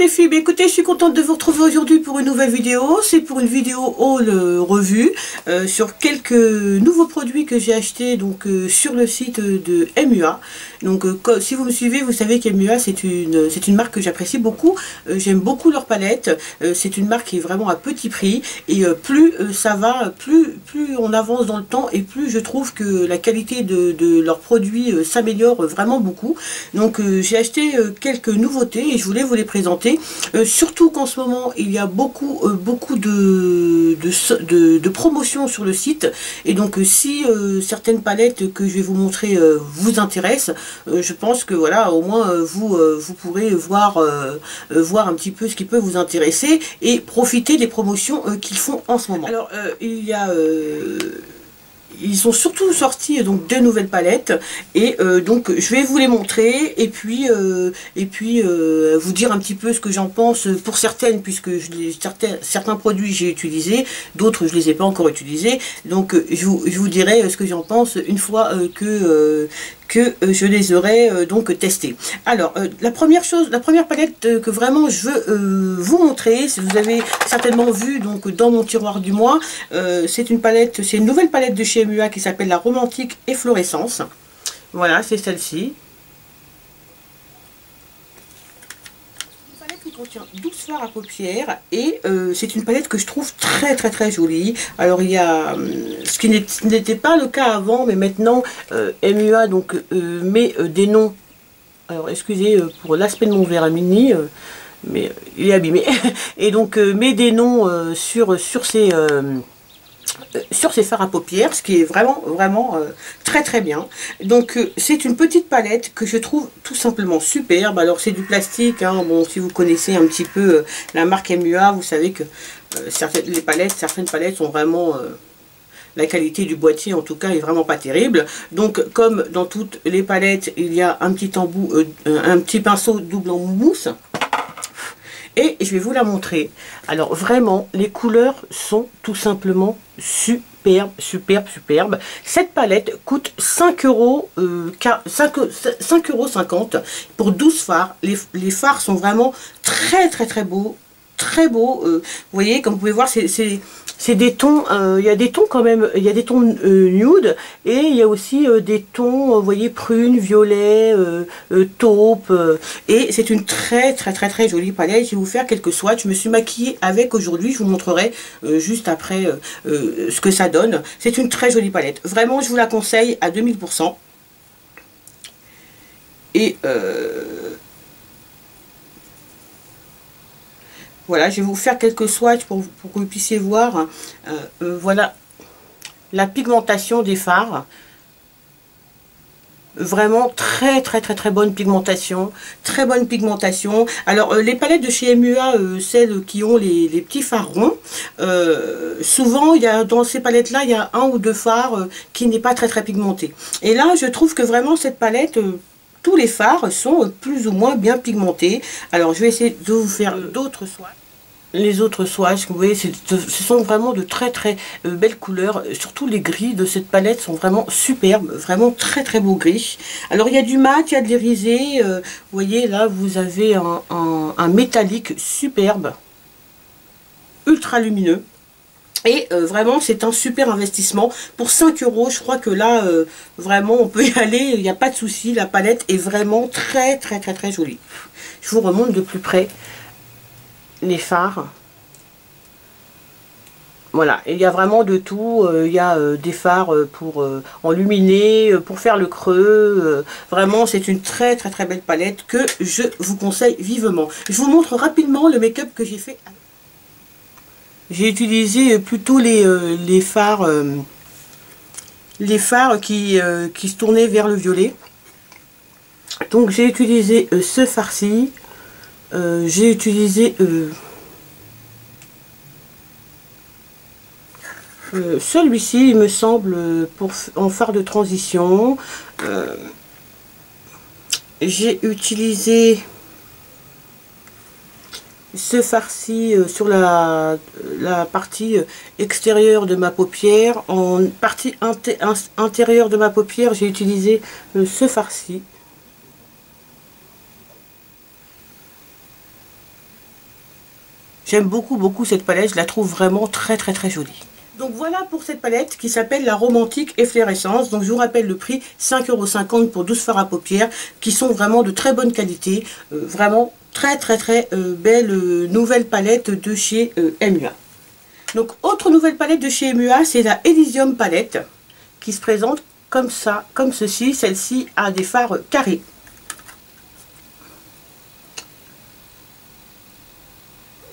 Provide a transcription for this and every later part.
les filles, écoutez, je suis contente de vous retrouver aujourd'hui pour une nouvelle vidéo. C'est pour une vidéo haul revue sur quelques nouveaux produits que j'ai achetés donc sur le site de MUA. Donc si vous me suivez, vous savez qu'MUA c'est une marque que j'apprécie beaucoup. J'aime beaucoup leur palette. C'est une marque qui est vraiment à petit prix et plus ça va, plus on avance dans le temps et plus je trouve que la qualité de leurs produits s'améliore vraiment beaucoup. Donc j'ai acheté quelques nouveautés et je voulais vous les présenter, surtout qu'en ce moment il y a beaucoup de promotions sur le site, et donc si certaines palettes que je vais vous montrer vous intéressent, je pense que voilà, au moins vous pourrez voir un petit peu ce qui peut vous intéresser et profiter des promotions qu'ils font en ce moment. Alors il y a ils ont surtout sorti donc de nouvelles palettes et donc je vais vous les montrer et puis vous dire un petit peu ce que j'en pense pour certaines, puisque certains produits j'ai utilisé, d'autres je les ai pas encore utilisés, donc je vous dirai ce que j'en pense une fois que je les aurai donc testés. Alors la première palette que vraiment je veux vous montrer, si vous avez certainement vu donc dans mon tiroir du mois, c'est une nouvelle palette de chez MUA qui s'appelle la Romantique Efflorescence. Voilà, c'est celle-ci. Une palette qui contient 12 fards à paupières et c'est une palette que je trouve très jolie. Alors il y a ce qui n'était pas le cas avant, mais maintenant MUA donc met des noms. Alors excusez pour l'aspect de mon verre à mini, mais il est abîmé. Et donc met des noms sur ces fards à paupières, ce qui est vraiment très bien. Donc c'est une petite palette que je trouve tout simplement superbe. Alors c'est du plastique, hein. Bon, si vous connaissez un petit peu la marque MUA, vous savez que certaines palettes sont vraiment la qualité du boîtier en tout cas est vraiment pas terrible. Donc comme dans toutes les palettes, il y a un petit embout, un petit pinceau double en mousse. Et je vais vous la montrer. Alors vraiment, les couleurs sont tout simplement superbes. Cette palette coûte 5,50 € pour 12 fards. Les fards sont vraiment très beaux. Vous voyez, comme vous pouvez voir, c'est des tons, il y a des tons quand même, il y a des tons nude, et il y a aussi des tons, vous voyez, prune, violet, taupe, et c'est une très jolie palette. Je vais vous faire quelques swatchs. Je me suis maquillée avec aujourd'hui, je vous montrerai juste après ce que ça donne. C'est une très jolie palette, vraiment je vous la conseille à 2000%. Et voilà, je vais vous faire quelques swatchs pour que vous puissiez voir. Voilà la pigmentation des fards. Vraiment très bonne pigmentation. Très bonne pigmentation. Alors les palettes de chez MUA, celles qui ont les petits fards ronds, souvent il y a, dans ces palettes là, il y a un ou deux fards qui n'est pas très pigmenté. Et là je trouve que vraiment cette palette, tous les fards sont plus ou moins bien pigmentés. Alors je vais essayer de vous faire d'autres swatchs. Les autres swatchs, vous voyez, ce sont vraiment de très belles couleurs. Surtout les gris de cette palette sont vraiment superbes, vraiment très beaux gris. Alors il y a du mat, il y a de l'irisé. Vous voyez là, vous avez un métallique superbe, ultra lumineux. Et vraiment c'est un super investissement pour 5 €. Je crois que là vraiment on peut y aller, il n'y a pas de souci. La palette est vraiment très jolie. Je vous remonte de plus près les fards. Voilà, il y a vraiment de tout. Il y a des fards pour enluminer, pour faire le creux. Vraiment c'est une très belle palette que je vous conseille vivement. Je vous montre rapidement le make-up que j'ai fait. J'ai utilisé plutôt les fards qui se tournaient vers le violet. Donc j'ai utilisé ce fard-ci. J'ai utilisé celui-ci, il me semble, en fard de transition. J'ai utilisé ce fard-ci sur la partie extérieure de ma paupière. En partie intérieure de ma paupière, j'ai utilisé ce fard-ci. J'aime beaucoup, beaucoup cette palette. Je la trouve vraiment très, très, très jolie. Donc voilà pour cette palette qui s'appelle la Romantique Efflorescence. Donc je vous rappelle le prix, 5,50 € pour 12 fards à paupières qui sont vraiment de très bonne qualité. Vraiment très très très belle nouvelle palette de chez MUA. Donc autre nouvelle palette de chez MUA, c'est la Elysium palette qui se présente comme ça, comme ceci. Celle-ci a des fards carrés.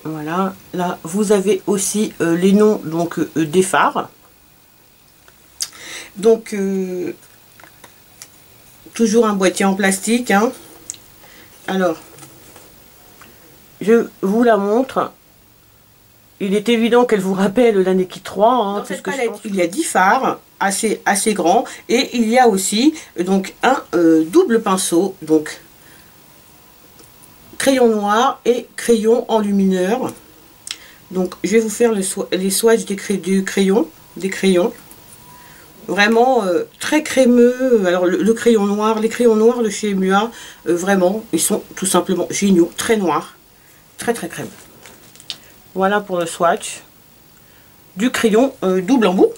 Voilà, là vous avez aussi les noms donc des fards. Donc toujours un boîtier en plastique, hein. Alors je vous la montre. Il est évident qu'elle vous rappelle la Neki 3, hein. Dans cette palette, il y a 10 fards assez grands et il y a aussi donc un double pinceau, donc crayon noir et crayon enlumineur. Donc je vais vous faire les swatchs des crayons. Vraiment très crémeux. Alors le crayon noir, les crayons noirs de chez MUA, vraiment, ils sont tout simplement géniaux, très noirs, très très crémeux. Voilà pour le swatch du crayon double embout.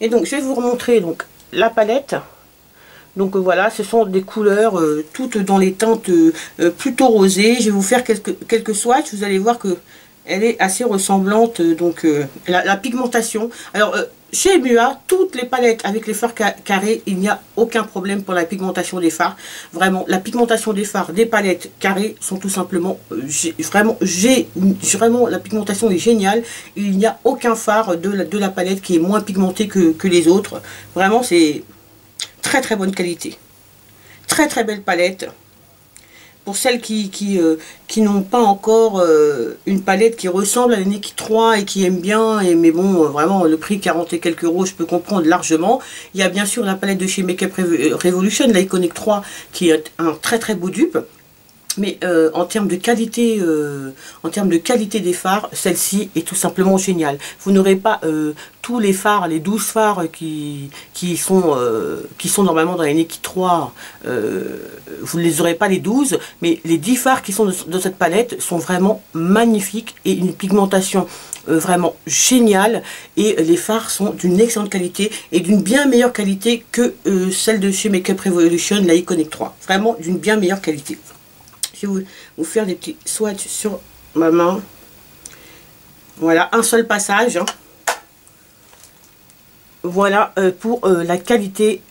Et donc je vais vous remontrer donc la palette. Donc voilà, ce sont des couleurs toutes dans les teintes plutôt rosées. Je vais vous faire quelques swatchs. Vous allez voir que elle est assez ressemblante. Donc la pigmentation. Alors chez MUA, toutes les palettes avec les fards carrés, il n'y a aucun problème pour la pigmentation des fards. Vraiment, la pigmentation des fards des palettes carrées sont tout simplement vraiment la pigmentation est géniale. Il n'y a aucun fard de la palette qui est moins pigmenté que les autres. Vraiment, c'est très très bonne qualité, très très belle palette. Pour celles qui n'ont pas encore une palette qui ressemble à la Neki 3 et qui aiment bien, mais bon, vraiment le prix 40 et quelques euros, je peux comprendre largement. Il y a bien sûr la palette de chez Makeup Revolution, la Iconic 3, qui est un très très beau dupe. Mais en termes de qualité des fards, celle-ci est tout simplement géniale. Vous n'aurez pas tous les fards, les 12 fards qui sont normalement dans les Neki 3, vous ne les aurez pas les 12, mais les 10 fards qui sont dans cette palette sont vraiment magnifiques et une pigmentation vraiment géniale, et les fards sont d'une excellente qualité et d'une bien meilleure qualité que celle de chez Makeup Revolution, la Iconic 3. Vraiment d'une bien meilleure qualité. Je vais vous faire des petits swatchs sur ma main. Voilà, un seul passage, hein. Voilà pour la qualité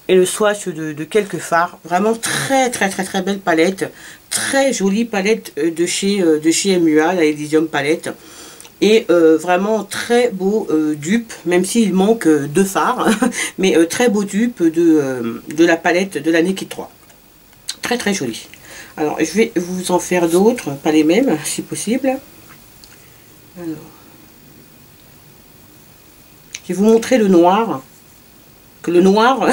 et le swatch de quelques fards. Vraiment très très très très belle palette. Très jolie palette de chez MUA, la Elysium palette. Et vraiment très beau dupe, même s'il manque 2 fards, mais très beau dupe de la palette de la Neki 3. Très très joli. Alors je vais vous en faire d'autres, pas les mêmes si possible. Alors, je vais vous montrer le noir. Que le noir,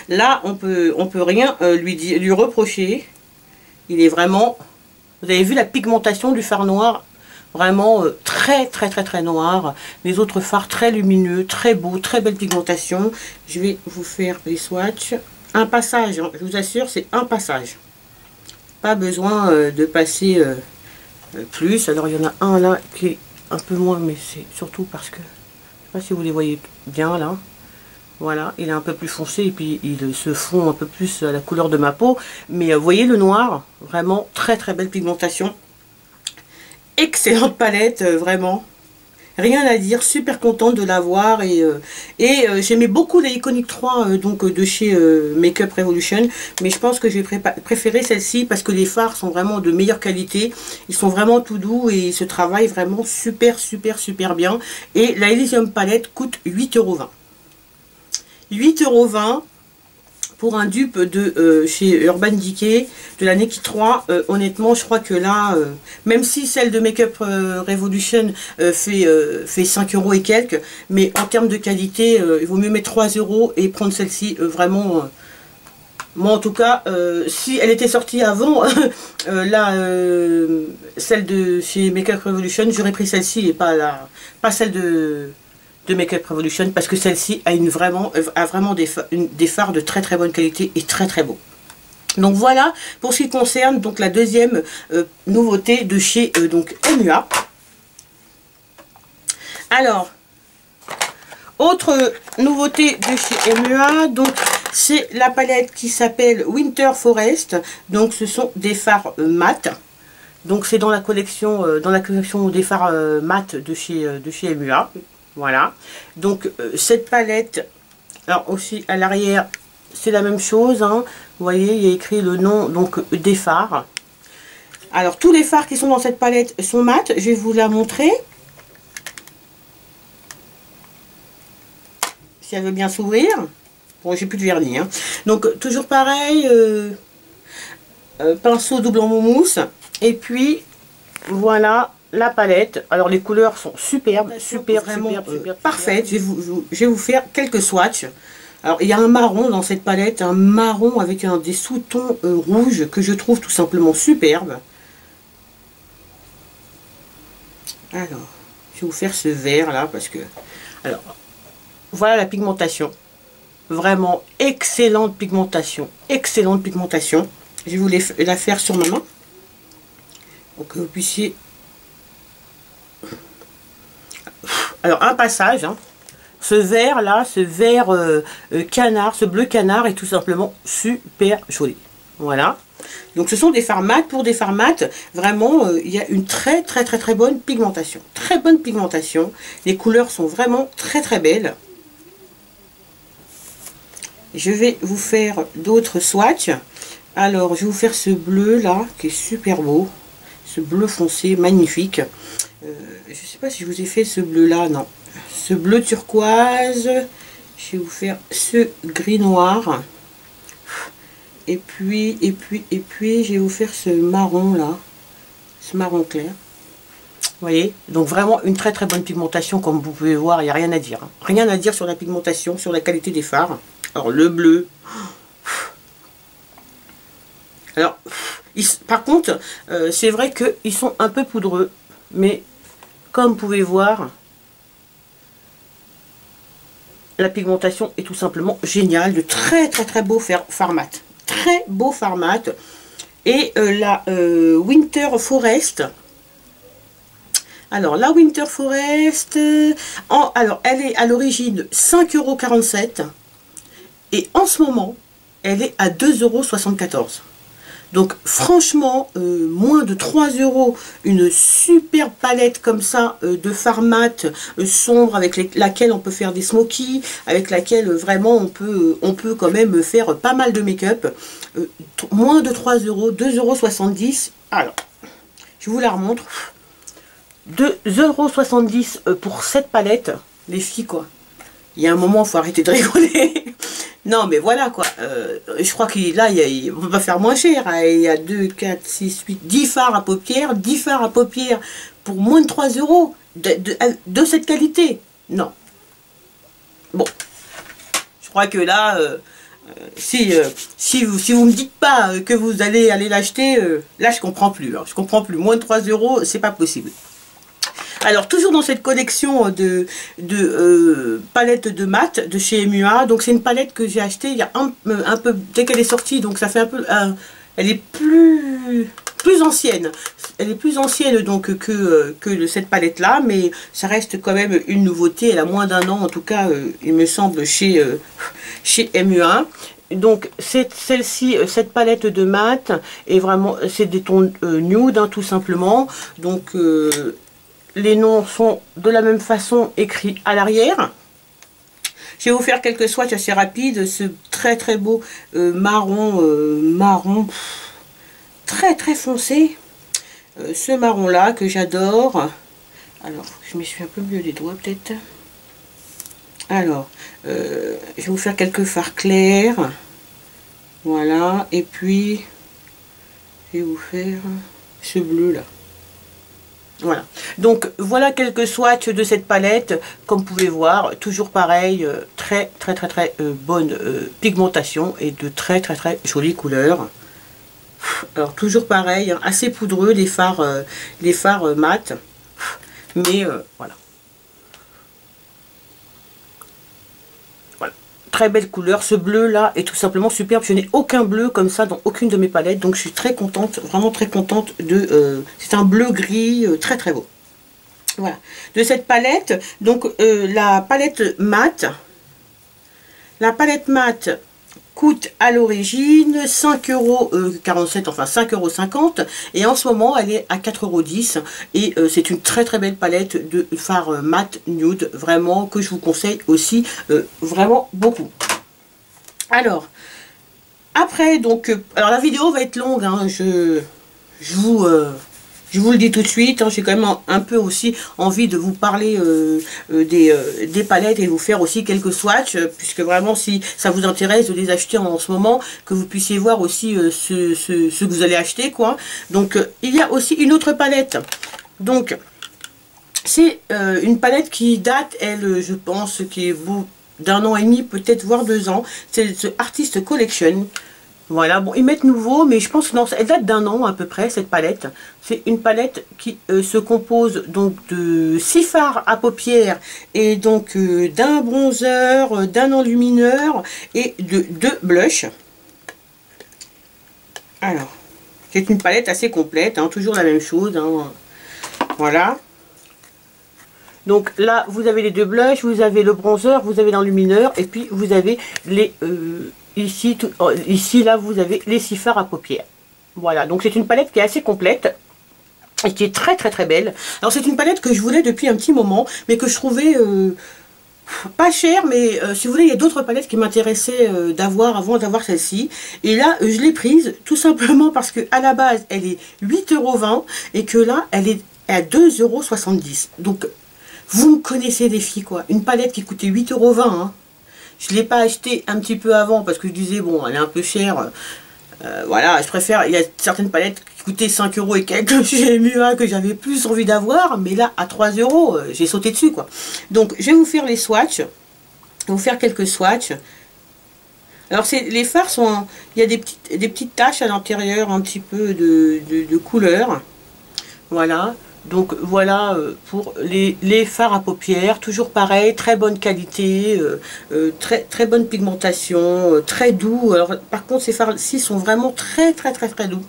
là on peut rien lui reprocher. Il est vraiment, vous avez vu la pigmentation du fard noir, vraiment très très très très noir. Les autres fards très lumineux, très beaux, très belle pigmentation. Je vais vous faire les swatchs. Un passage, hein, je vous assure, c'est un passage. Pas besoin de passer plus. Alors il y en a un là qui est un peu moins, mais c'est surtout parce que, je sais pas si vous les voyez bien là. Voilà, il est un peu plus foncé et puis il se fond un peu plus à la couleur de ma peau. Mais vous voyez le noir, vraiment très très belle pigmentation. Excellente palette, vraiment. Rien à dire, super contente de l'avoir, et j'aimais beaucoup la Iconic 3 donc de chez Makeup Revolution, mais je pense que je vais préférer celle-ci parce que les fards sont vraiment de meilleure qualité, ils sont vraiment tout doux et ils se travaillent vraiment super bien. Et la Elysium palette coûte 8,20 €. 8,20 € pour un dupe de chez Urban Decay de la Neki 3. Honnêtement, je crois que là, même si celle de Makeup Revolution fait 5 € et quelques, mais en termes de qualité, il vaut mieux mettre 3 € et prendre celle-ci. Vraiment, moi en tout cas, si elle était sortie avant celle de chez Makeup Revolution, j'aurais pris celle-ci et pas celle de Makeup Revolution, parce que celle-ci a vraiment des fards de très très bonne qualité et très très beau. Donc voilà pour ce qui concerne donc la deuxième nouveauté de chez donc MUA. Alors, autre nouveauté de chez MUA, donc c'est la palette qui s'appelle Winter Forest. Donc ce sont des fards mat. Donc c'est dans la collection des fards mat de chez MUA. Voilà. Donc cette palette, alors aussi à l'arrière, c'est la même chose, hein. Vous voyez, il y a écrit le nom donc des fards. Alors tous les fards qui sont dans cette palette sont mat. Je vais vous la montrer. Si elle veut bien s'ouvrir. Bon, j'ai plus de vernis, hein. Donc toujours pareil, pinceau double en mousse. Et puis voilà la palette. Alors les couleurs sont superbes, super, parfaites. Je vais vous faire quelques swatchs. Alors il y a un marron dans cette palette, un marron avec des sous-tons rouges que je trouve tout simplement superbe. Alors, je vais vous faire ce vert là parce que... Alors, voilà la pigmentation. Vraiment excellente pigmentation. Excellente pigmentation. Je vais vous la faire sur ma main. Pour que vous puissiez... Alors, un passage, hein. Ce vert là, ce vert canard, ce bleu canard est tout simplement super joli. Voilà. Donc ce sont des fards mat. Pour des fards mat, vraiment, il y a une très bonne pigmentation. Très bonne pigmentation. Les couleurs sont vraiment très belles. Je vais vous faire d'autres swatchs. Alors, je vais vous faire ce bleu là, qui est super beau. Ce bleu foncé, magnifique. Je ne sais pas si je vous ai fait ce bleu là, non. Ce bleu turquoise. Je vais vous faire ce gris noir. Et puis, je vais vous faire ce marron là. Ce marron clair. Vous voyez, donc vraiment une très bonne pigmentation, comme vous pouvez voir, il n'y a rien à dire. Hein. Rien à dire sur la pigmentation, sur la qualité des fards. Alors le bleu. Alors, par contre, c'est vrai qu'ils sont un peu poudreux, mais comme vous pouvez voir, la pigmentation est tout simplement géniale, de très beaux fards mat. Très beau fard mat. Et la Winter Forest. Alors la Winter Forest, alors elle est à l'origine 5,47 € et en ce moment elle est à 2,74 €. Donc franchement, moins de 3 €, une super palette comme ça de fard mat sombre avec laquelle on peut faire des smokies, avec laquelle vraiment on peut quand même faire pas mal de make-up. Moins de 3 €, 2,70 €. Alors, je vous la remontre. 2,70 € pour cette palette, les filles quoi. Il y a un moment, il faut arrêter de rigoler. Non, mais voilà quoi. Je crois qu'il là, on peut pas faire moins cher. Hein. Il y a 2, 4, 6, 8, 10 fards à paupières. 10 fards à paupières pour moins de 3 € de cette qualité. Non. Bon. Je crois que là, si vous me dites pas que vous allez l'acheter, là je comprends plus. Hein. Je comprends plus. Moins de 3 €, c'est pas possible. Alors, toujours dans cette collection de palettes de mat de chez MUA. Donc, c'est une palette que j'ai achetée il y a un peu, dès qu'elle est sortie. Donc, ça fait un peu... elle est plus ancienne. Elle est plus ancienne donc que cette palette-là. Mais ça reste quand même une nouveauté. Elle a moins d'1 an, en tout cas, il me semble, chez MUA. Donc celle-ci, cette palette de mat, est vraiment... C'est des tons nude, hein, tout simplement. Donc... les noms sont de la même façon écrits à l'arrière. Je vais vous faire quelques swatchs assez rapides. Ce très beau marron très foncé. Ce marron là que j'adore. Alors, je me suis un peu mieux les doigts peut-être. Alors, je vais vous faire quelques fards clairs. Voilà. Et puis, je vais vous faire ce bleu là. Voilà, donc voilà quelques swatchs de cette palette. Comme vous pouvez voir, toujours pareil, très bonne pigmentation et de très jolies couleurs. Alors toujours pareil, hein, assez poudreux les fards mat, mais voilà. Voilà. très belle couleur. Ce bleu là est tout simplement superbe. Je n'ai aucun bleu comme ça dans aucune de mes palettes. Donc je suis très contente, vraiment très contente de... c'est un bleu gris très très beau. Voilà. De cette palette, donc la palette mat. La palette mat coûte à l'origine 5,47 €, enfin 5,50 €, et en ce moment elle est à 4,10 €, et c'est une très très belle palette de fard mat nude, vraiment que je vous conseille aussi vraiment beaucoup. Alors après, donc alors la vidéo va être longue, hein, je vous le dis tout de suite, hein, j'ai quand même un peu aussi envie de vous parler des palettes et vous faire aussi quelques swatchs, puisque vraiment si ça vous intéresse de les acheter en ce moment, que vous puissiez voir aussi ce que vous allez acheter, quoi. Donc il y a aussi une autre palette. Donc c'est une palette qui date, elle, je pense, qui est d'un an et demi, peut-être voire 2 ans. C'est ce Artist Collection. Voilà, bon, ils mettent nouveau, mais je pense que non, elle date d'1 an à peu près, cette palette. C'est une palette qui se compose donc de 6 fards à paupières et donc d'un bronzer, d'un enlumineur et de 2 blushs. Alors, c'est une palette assez complète, hein, toujours la même chose, hein, voilà. Donc là, vous avez les 2 blushs, vous avez le bronzer, vous avez l'enlumineur, et puis vous avez les... ici, là, vous avez les 6 fards à paupières. Voilà, donc c'est une palette qui est assez complète et qui est très très très belle. Alors c'est une palette que je voulais depuis un petit moment, mais que je trouvais pas chère, mais si vous voulez, il y a d'autres palettes qui m'intéressaient d'avoir avant d'avoir celle-ci. Et là, je l'ai prise tout simplement parce que à la base, elle est 8,20 € et que là, elle est à 2,70 €. Donc, vous me connaissez les filles, quoi. Une palette qui coûtait 8,20 €, hein. Je ne l'ai pas acheté un petit peu avant parce que je disais, bon, elle est un peu chère. Voilà, je préfère, il y a certaines palettes qui coûtaient 5 € et quelques chez MUA que j'avais plus envie d'avoir. Mais là, à 3 €, j'ai sauté dessus, quoi. Donc, je vais vous faire les swatchs. Je vais vous faire quelques swatchs. Alors, les fards sont... Il y a des petites taches à l'intérieur, un petit peu de couleur. Voilà. Donc voilà pour les fards à paupières, toujours pareil, très bonne qualité, très bonne pigmentation, très doux. Alors par contre ces fards-ci sont vraiment très doux.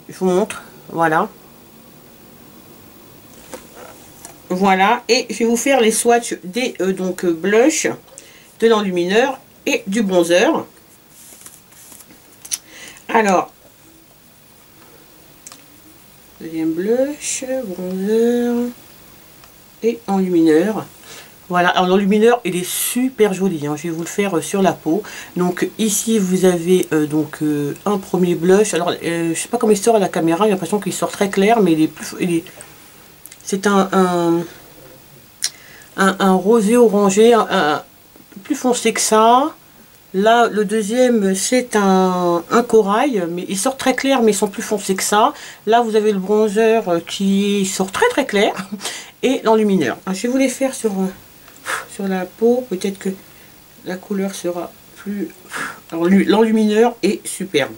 Je vous montre, voilà. Voilà, et je vais vous faire les swatchs des donc blush, de l'enlumineur et du bronzer. Alors, deuxième blush, bronzer et enlumineur. Voilà, alors l'enlumineur il est super joli, hein. Je vais vous le faire sur la peau. Donc ici vous avez donc un premier blush. Alors je sais pas comment il sort à la caméra, j'ai l'impression qu'il sort très clair, mais c'est un rosé orangé, un plus foncé que ça. Là, le deuxième, c'est un corail, mais il sort très clair, mais ils sont plus foncés que ça. Là, vous avez le bronzer qui sort très clair, et l'enlumineur. Je vais vous les faire sur la peau, peut-être que la couleur sera plus... Alors, l'enlumineur est superbe.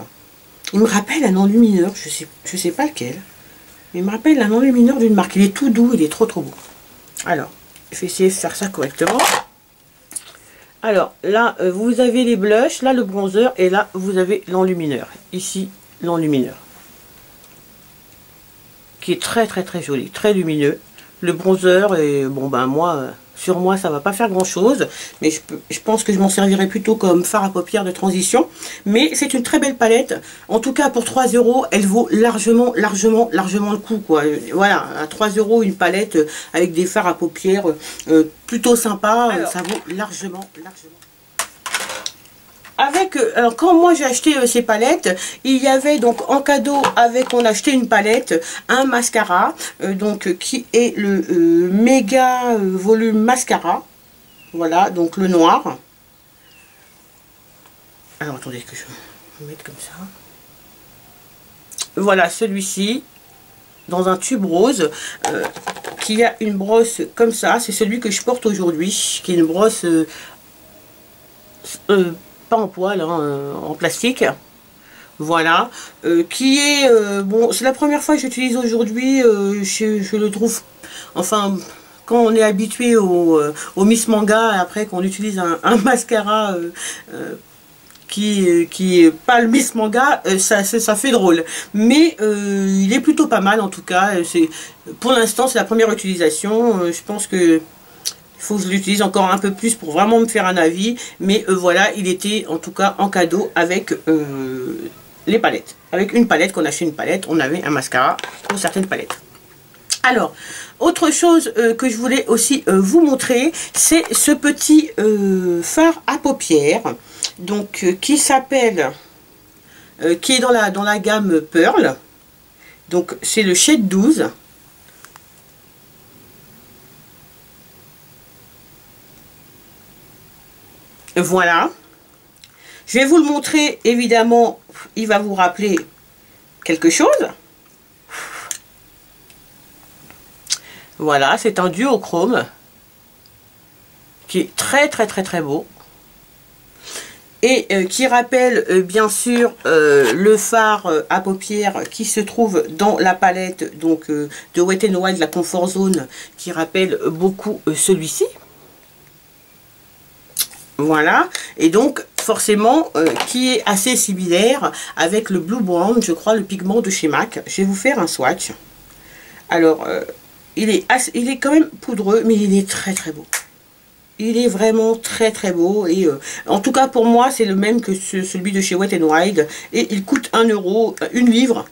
Il me rappelle un enlumineur, je sais pas lequel, mais il me rappelle un enlumineur d'une marque. Il est tout doux, il est trop beau. Alors, je vais essayer de faire ça correctement. Alors là, vous avez les blushs, là le bronzer, et là vous avez l'enlumineur. Ici, l'enlumineur. Qui est très joli, très lumineux. Le bronzer, et bon ben moi, sur moi ça va pas faire grand chose, mais je pense que je m'en servirai plutôt comme fard à paupières de transition. Mais c'est une très belle palette. En tout cas pour 3 €, elle vaut largement le coup, quoi. Voilà, à 3 € une palette avec des fards à paupières plutôt sympa. Alors, ça vaut largement. Alors quand moi j'ai acheté ces palettes, il y avait donc en cadeau, on achetait une palette, un mascara, donc qui est le méga volume mascara. Voilà, donc le noir. Alors attendez que je vais mettre comme ça. Voilà, celui-ci, dans un tube rose, qui a une brosse comme ça. C'est celui que je porte aujourd'hui, qui est une brosse... pas en poil, hein, en plastique, voilà, qui est, bon, c'est la première fois que j'utilise aujourd'hui, je le trouve, enfin, quand on est habitué au Miss Manga, après qu'on utilise un mascara qui est pas le Miss Manga, ça fait drôle. Mais il est plutôt pas mal en tout cas. Pour l'instant, c'est la première utilisation. Je pense que il faut que je l'utilise encore un peu plus pour vraiment me faire un avis. Mais voilà, il était en tout cas en cadeau avec les palettes. Avec une palette, qu'on achetait une palette, on avait un mascara pour certaines palettes. Alors, autre chose que je voulais aussi vous montrer, c'est ce petit fard à paupières, donc qui s'appelle, qui est dans la gamme Pearl. Donc c'est le shade 12. Voilà. Je vais vous le montrer, évidemment, il va vous rappeler quelque chose. Voilà, c'est un duochrome qui est très beau et qui rappelle bien sûr le fard à paupières qui se trouve dans la palette donc de Wet n Wild, la Comfort Zone, qui rappelle beaucoup celui-ci. Voilà, et donc forcément qui est assez similaire avec le Blue Brown, je crois, le pigment de chez MAC. Je vais vous faire un swatch. Alors il est quand même poudreux, mais il est très beau. Il est vraiment très beau. Et en tout cas pour moi c'est le même que celui de chez Wet n Wild. Et il coûte 1 euro, une livre.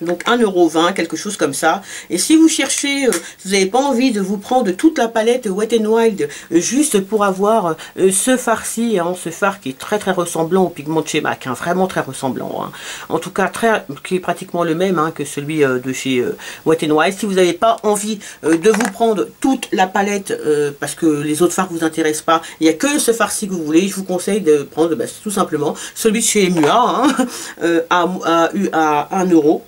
Donc 1,20 €, quelque chose comme ça. Et si vous cherchez, vous n'avez pas envie de vous prendre toute la palette Wet n Wild juste pour avoir ce fard-ci, hein, ce fard qui est très ressemblant au pigment de chez MAC, hein, vraiment très ressemblant. Hein. En tout cas, qui est pratiquement le même hein, que celui de chez Wet n Wild. Si vous n'avez pas envie de vous prendre toute la palette parce que les autres fards ne vous intéressent pas, il n'y a que ce fard-ci que vous voulez, je vous conseille de prendre tout simplement celui de chez MUA hein, à 1 €.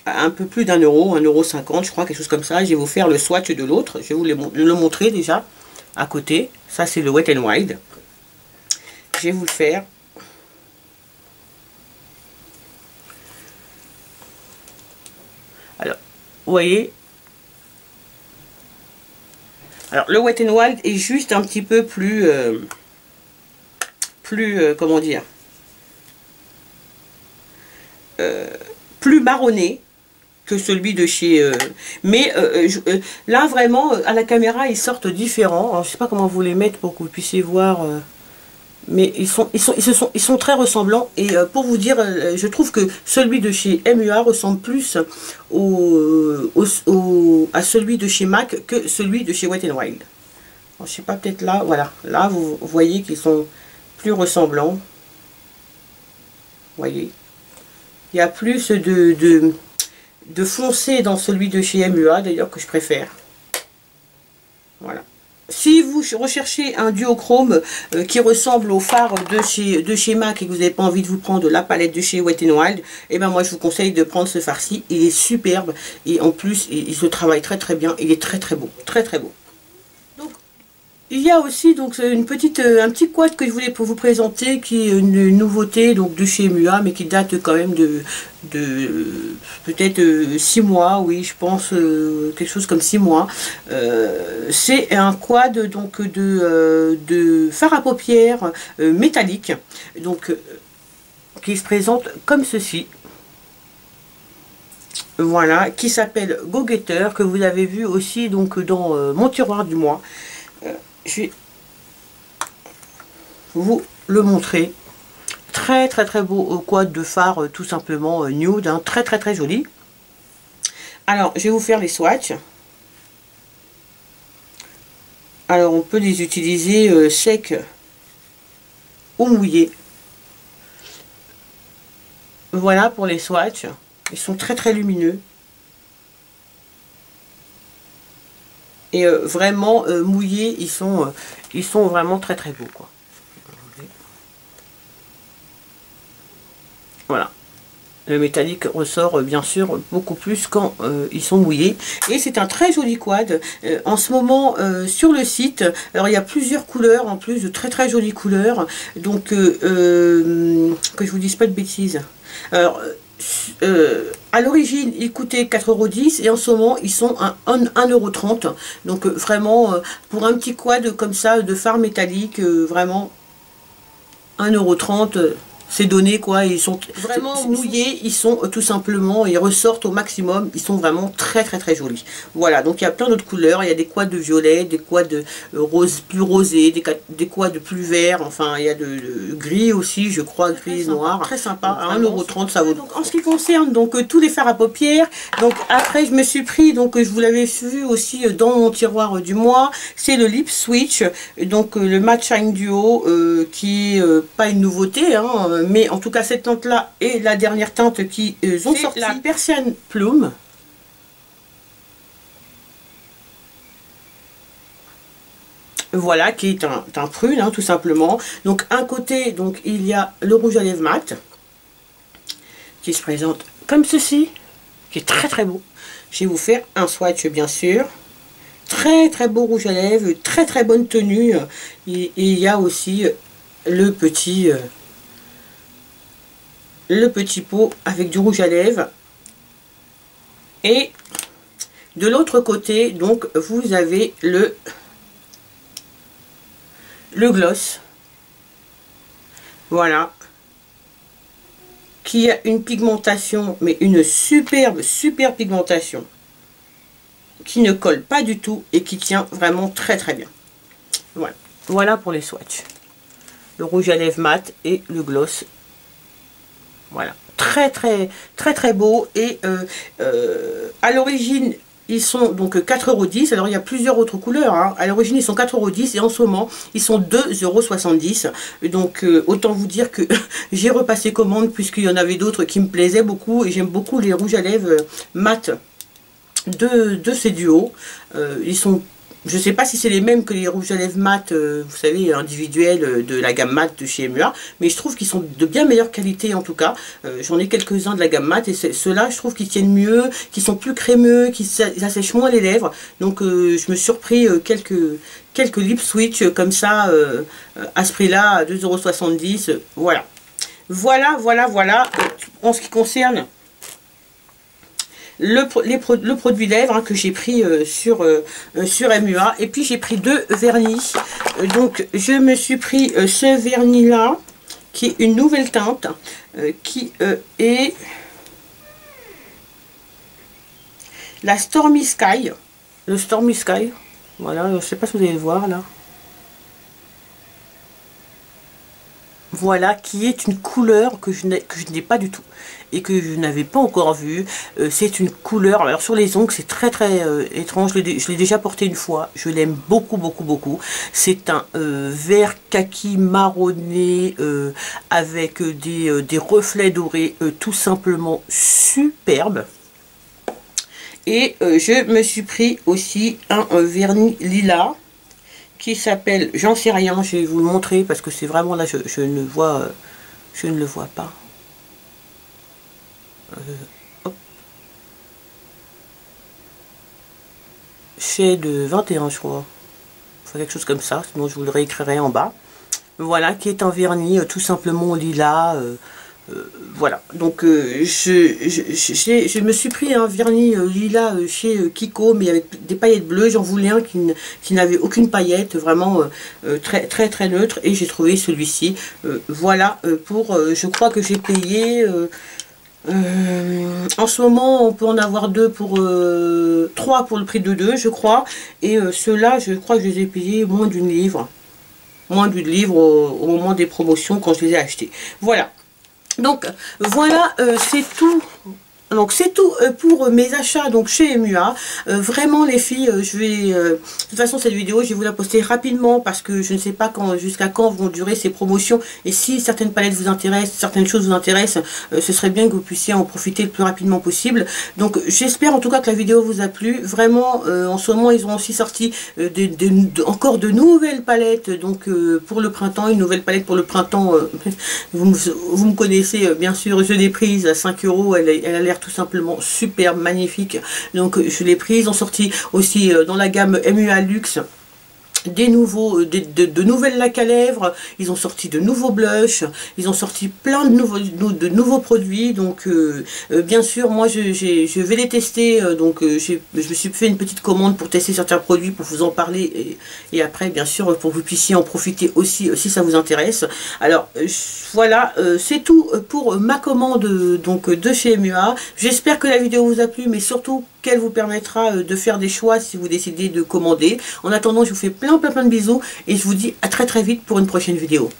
Un peu plus d'1 €, 1,50 €, je crois, quelque chose comme ça. Je vais vous faire le swatch de l'autre. Je vais vous le montrer déjà à côté. Ça, c'est le Wet n Wild. Je vais vous le faire. Alors, vous voyez. Alors, le Wet n Wild est juste un petit peu plus... comment dire, plus marronné que celui de chez là vraiment à la caméra ils sortent différents. Alors, je sais pas comment vous les mettre pour que vous puissiez voir mais ils sont très ressemblants. Et pour vous dire, je trouve que celui de chez MUA ressemble plus à celui de chez MAC que celui de chez Wet n Wild. Alors, je sais pas, peut-être là, voilà, là vous voyez qu'ils sont plus ressemblants. Vous voyez, il y a plus de foncé dans celui de chez MUA, d'ailleurs, que je préfère. Voilà. Si vous recherchez un duochrome qui ressemble au fard de chez MAC et que vous n'avez pas envie de vous prendre la palette de chez Wet n Wild, et ben moi je vous conseille de prendre ce fard-ci. Il est superbe et en plus il se travaille très bien. Il est très beau, très beau. Donc il y a aussi donc un petit quad que je voulais vous présenter, qui est une nouveauté donc de chez MUA, mais qui date quand même de peut-être 6 mois, oui, je pense, quelque chose comme 6 mois. C'est un quad donc de fard à paupières métallique, donc qui se présente comme ceci. Voilà, qui s'appelle Go Getter, que vous avez vu aussi donc dans mon tiroir du mois. Je vais vous le montrer. Très beau quad de fard tout simplement nude, hein, très joli. Alors je vais vous faire les swatchs. Alors on peut les utiliser secs ou mouillés. Voilà pour les swatchs. Ils sont très lumineux. Et vraiment mouillés, ils sont vraiment très beaux, quoi. Voilà. Le métallique ressort bien sûr beaucoup plus quand ils sont mouillés. Et c'est un très joli quad. En ce moment sur le site, alors il y a plusieurs couleurs, en plus de très jolies couleurs. Donc que je vous dise pas de bêtises. Alors à l'origine ils coûtaient 4,10 € et en ce moment ils sont à 1,30 €. Donc vraiment pour un petit quad comme ça de phare métallique, vraiment 1,30 €, c'est donné quoi. Ils sont vraiment mouillés, ils sont tout simplement, ils ressortent au maximum, ils sont vraiment très très très jolis. Voilà, donc il y a plein d'autres couleurs, il y a des quads de violet, des quads de rose plus rosé, des quads de plus vert, enfin il y a de gris aussi, je crois, gris et noir, très sympa, à 1,30 €, ça vaut. Donc en ce qui concerne donc tous les fards à paupières, donc après je me suis pris, donc je vous l'avais vu aussi dans mon tiroir du mois, c'est le Lip Switch, donc le Matte Shine Duo, qui est pas une nouveauté, hein, mais en tout cas cette teinte là est la dernière teinte qui ont sorti, la Persian Plume. Voilà, qui est un prune, hein, tout simplement. Donc un côté, donc il y a le rouge à lèvres mat qui se présente comme ceci, qui est très très beau. Je vais vous faire un swatch bien sûr. Très très beau rouge à lèvres, très très bonne tenue. Et il y a aussi le petit pot avec du rouge à lèvres. Et de l'autre côté, donc vous avez le gloss, voilà, qui a une pigmentation, mais une superbe pigmentation, qui ne colle pas du tout et qui tient vraiment très très bien. Voilà, voilà pour les swatchs, le rouge à lèvres mat et le gloss. Voilà, très beau. Et à l'origine ils sont donc 4,10 €. Alors il y a plusieurs autres couleurs, hein. À l'origine ils sont 4,10 € et en ce moment ils sont 2,70 €. Donc autant vous dire que j'ai repassé commande puisqu'il y en avait d'autres qui me plaisaient beaucoup. Et j'aime beaucoup les rouges à lèvres mat de ces duos. Ils sont, je ne sais pas si c'est les mêmes que les rouges à lèvres mat, vous savez, individuels de la gamme mat de chez MUA, mais je trouve qu'ils sont de bien meilleure qualité en tout cas. J'en ai quelques-uns de la gamme mat et ceux-là, je trouve qu'ils tiennent mieux, qu'ils sont plus crémeux, qu'ils assèchent moins les lèvres. Donc je me suis surpris quelques lip switch comme ça à ce prix-là, à 2,70 €. Voilà. Voilà. En ce qui concerne le produit lèvres, hein, que j'ai pris sur MUA. Et puis j'ai pris deux vernis. Donc je me suis pris ce vernis là qui est une nouvelle teinte, qui est la Stormy Sky, le Stormy Sky. Voilà, je ne sais pas si vous allez le voir là. Voilà, qui est une couleur que je n'ai pas du tout et que je n'avais pas encore vue. C'est une couleur, alors sur les ongles c'est très étrange, je l'ai déjà porté une fois, je l'aime beaucoup. C'est un vert kaki marronné avec des reflets dorés, tout simplement superbe. Et je me suis pris aussi un vernis lilas qui s'appelle, j'en sais rien, je vais vous le montrer parce que c'est vraiment là, je ne le vois pas. Hop. Shade 21 je crois, enfin, quelque chose comme ça, sinon je vous le réécrirai en bas. Voilà, qui est un vernis tout simplement lilas. Voilà, donc je me suis pris un vernis lilas chez Kiko, mais avec des paillettes bleues. J'en voulais un qui n'avait aucune paillette, vraiment très neutre, et j'ai trouvé celui-ci. Voilà, pour, je crois que j'ai payé, en ce moment on peut en avoir deux pour 3 pour le prix de 2 je crois, et ceux-là je crois que je les ai payés moins d'une livre. Au moment des promotions quand je les ai achetés. Voilà. Donc voilà, c'est tout. Donc c'est tout pour mes achats donc chez MUA. Vraiment les filles, je vais de toute façon cette vidéo je vais vous la poster rapidement parce que je ne sais pas jusqu'à quand vont durer ces promotions, et si certaines palettes vous intéressent, certaines choses vous intéressent, ce serait bien que vous puissiez en profiter le plus rapidement possible. Donc j'espère en tout cas que la vidéo vous a plu. Vraiment en ce moment ils ont aussi sorti encore de nouvelles palettes, donc pour le printemps, une nouvelle palette pour le printemps. Vous me connaissez bien sûr, je l'ai prise à 5 €, elle a l'air tout simplement superbe, magnifique, donc je l'ai prise. Ils ont sorti aussi dans la gamme MUA Luxe des nouveaux, de nouvelles lacs à lèvres, ils ont sorti de nouveaux blushs, ils ont sorti plein de nouveaux produits, donc bien sûr moi je vais les tester, je me suis fait une petite commande pour tester certains produits, pour vous en parler, et après bien sûr pour que vous puissiez en profiter aussi si ça vous intéresse. Alors voilà, c'est tout pour ma commande donc de chez MUA. J'espère que la vidéo vous a plu, mais surtout qu'elle vous permettra de faire des choix si vous décidez de commander. En attendant, je vous fais plein de bisous et je vous dis à très vite pour une prochaine vidéo.